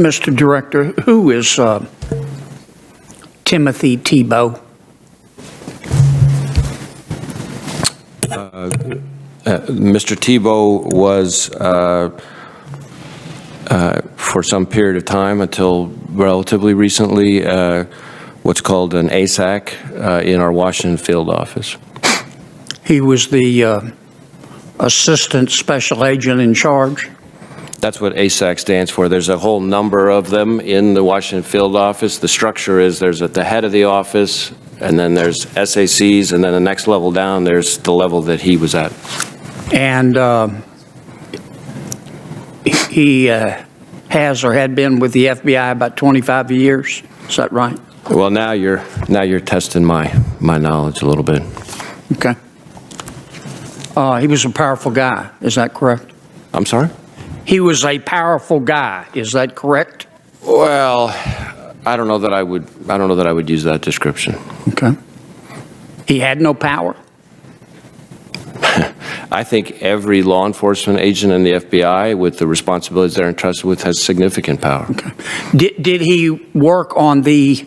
Mr. Director, who is Timothy Tebow? Mr. Tebow was, for some period of time until relatively recently, what's called an ASAC in our Washington field office. He was the Assistant Special Agent in charge? That's what ASAC stands for. There's a whole number of them in the Washington field office. The structure is there's at the head of the office, and then there's SACs, and then the next level down, there's the level that he was at. And he has or had been with the FBI about 25 years. Is that right? Well, now you're testing my knowledge a little bit. Okay. He was a powerful guy. Is that correct? I'm sorry? He was a powerful guy. Is that correct? Well, I don't know that I would use that description. Okay. He had no power. I think every law enforcement agent in the FBI with the responsibilities they're entrusted with has significant power. Okay. Did he work on the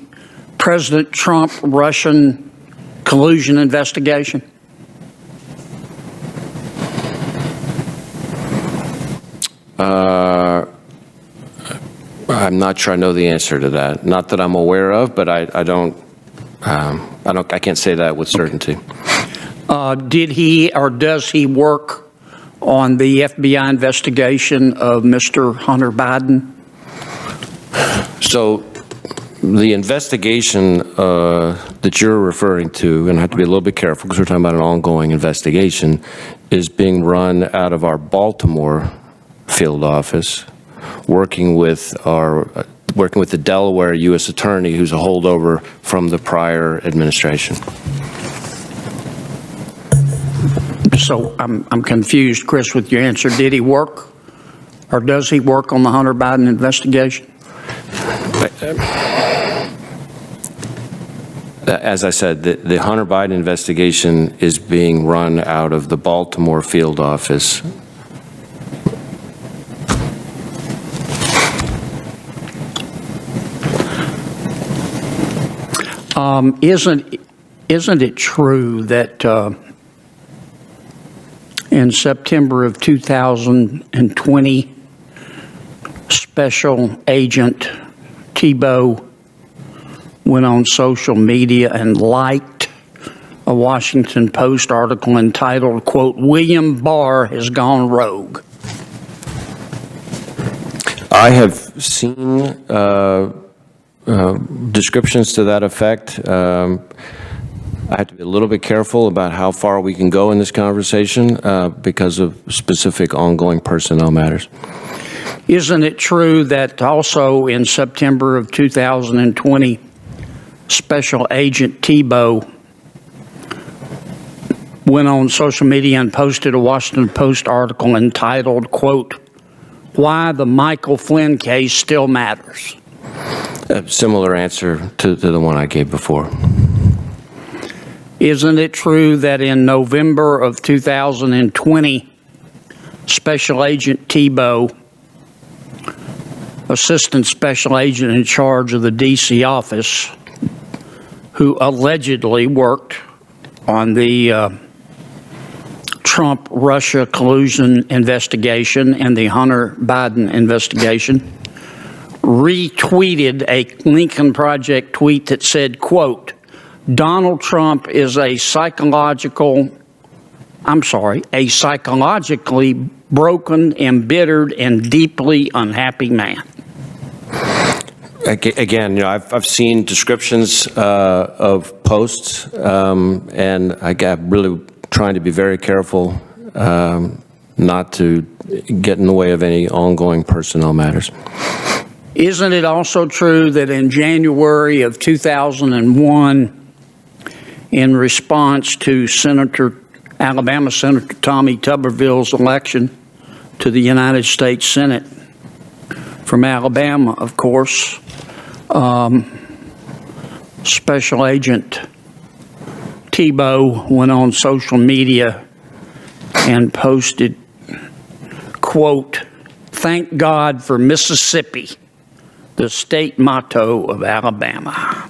President Trump Russian collusion investigation? I'm not sure I know the answer to that. Not that I'm aware of, but I can't say that with certainty. Did he or does he work on the FBI investigation of Mr. Hunter Biden? So the investigation that you're referring to, and I have to be a little bit careful because we're talking about an ongoing investigation, is being run out of our Baltimore field office, working with the Delaware U.S. Attorney, who's a holdover from the prior administration. So I'm confused, Chris, with your answer. Did he work or does he work on the Hunter Biden investigation? As I said, the Hunter Biden investigation is being run out of the Baltimore field office. Isn't it true that in September of 2020, Special Agent Tebow went on social media and liked a Washington Post article entitled, quote, "William Barr has gone rogue"? I have seen descriptions to that effect. I have to be a little bit careful about how far we can go in this conversation because of specific ongoing personnel matters. Isn't it true that also in September of 2020, Special Agent Tebow went on social media and posted a Washington Post article entitled, quote, "Why the Michael Flynn case still matters"? A similar answer to the one I gave before. Isn't it true that in November of 2020, Special Agent Tebow, Assistant Special Agent in charge of the D.C. office, who allegedly worked on the Trump-Russia collusion investigation and the Hunter Biden investigation, retweeted a Lincoln Project tweet that said, quote, "Donald Trump is a psychologically broken, embittered, and deeply unhappy man"? Again, I've seen descriptions of posts, and I got really trying to be very careful not to get in the way of any ongoing personnel matters. Isn't it also true that in January of 2001, in response to Alabama Senator Tommy Tuberville's election to the United States Senate from Alabama, of course, Special Agent Tebow went on social media and posted, quote, "Thank God for Mississippi. the state motto of Alabama?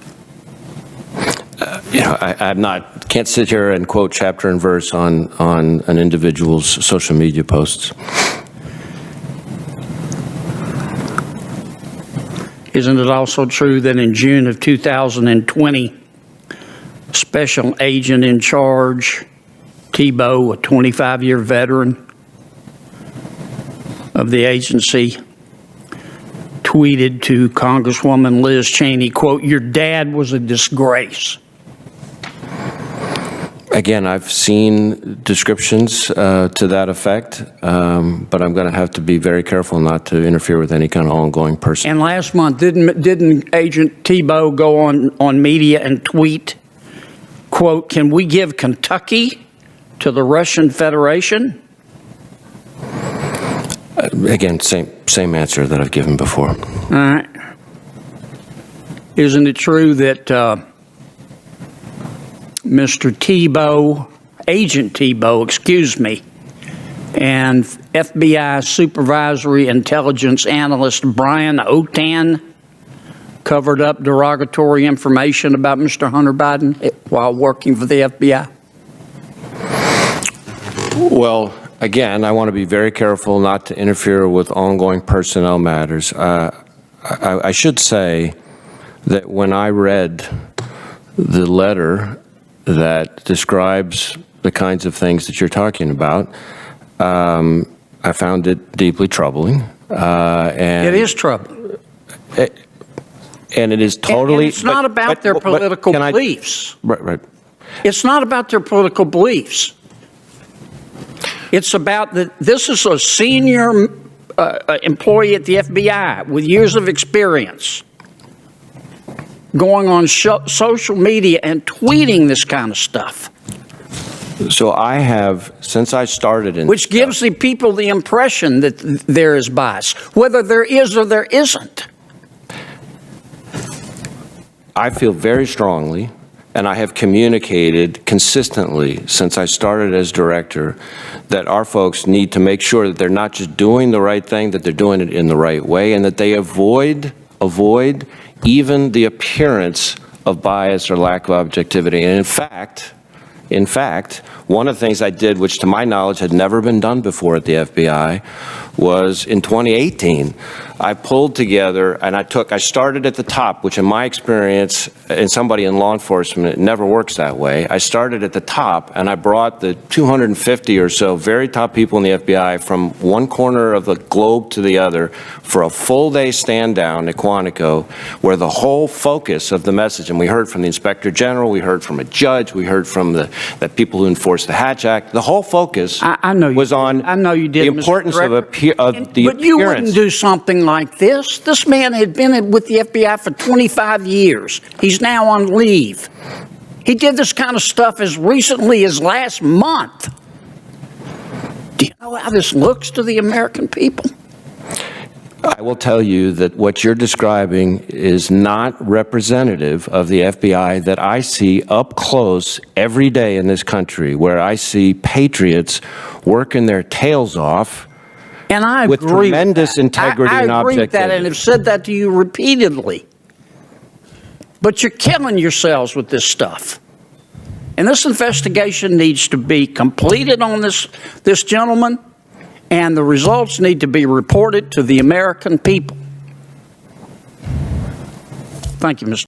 You know, can't sit here and quote chapter and verse on an individual's social media posts. Isn't it also true that in June of 2020, Special Agent in Charge Tebow, a 25-year veteran of the agency, tweeted to Congresswoman Liz Cheney, quote, "Your dad was a disgrace"? Again, I've seen descriptions to that effect, but I'm going to have to be very careful not to interfere with any kind of ongoing person. And last month, didn't Agent Tebow go on media and tweet, quote, "Can we give Kentucky to the Russian Federation"? Again, same answer that I've given before. All right. Isn't it true that Mr. Tebow, Agent Tebow, excuse me, and FBI Supervisory Intelligence Analyst Brian Otan covered up derogatory information about Mr. Hunter Biden while working for the FBI? Well, again, I want to be very careful not to interfere with ongoing personnel matters. I should say that when I read the letter that describes the kinds of things that you're talking about, I found it deeply troubling. And It is troubling. And it is totally... And it's not about their political beliefs. Right. It's not about their political beliefs. It's about that this is a senior employee at the FBI with years of experience going on social media and tweeting this kind of stuff. So I have, since I started in... Which gives the people the impression that there is bias, whether there is or there isn't. I feel very strongly, and I have communicated consistently since I started as director, that our folks need to make sure that they're not just doing the right thing, that they're doing it in the right way, and that they avoid even the appearance of bias or lack of objectivity. And in fact, one of the things I did, which to my knowledge had never been done before at the FBI, was in 2018, I pulled together and I started at the top, which in my experience, and somebody in law enforcement, it never works that way. I started at the top and I brought the 250 or so very top people in the FBI from one corner of the globe to the other for a full day stand down at Quantico, where the whole focus of the message, and we heard from the Inspector General, we heard from a judge, we heard from the people who enforced the Hatch Act, the whole focus was on the importance of the appearance. But you wouldn't do something like this. This man had been with the FBI for 25 years. He's now on leave. He did this kind of stuff as recently as last month. Do you know how this looks to the American people? I will tell you that what you're describing is not representative of the FBI that I see up close every day in this country, where I see patriots working their tails off. And I agree with tremendous integrity and objectivity. I agree with that and have said that to you repeatedly. But you're killing yourselves with this stuff. And this investigation needs to be completed on this gentleman, and the results need to be reported to the American people. Thank you, Mr.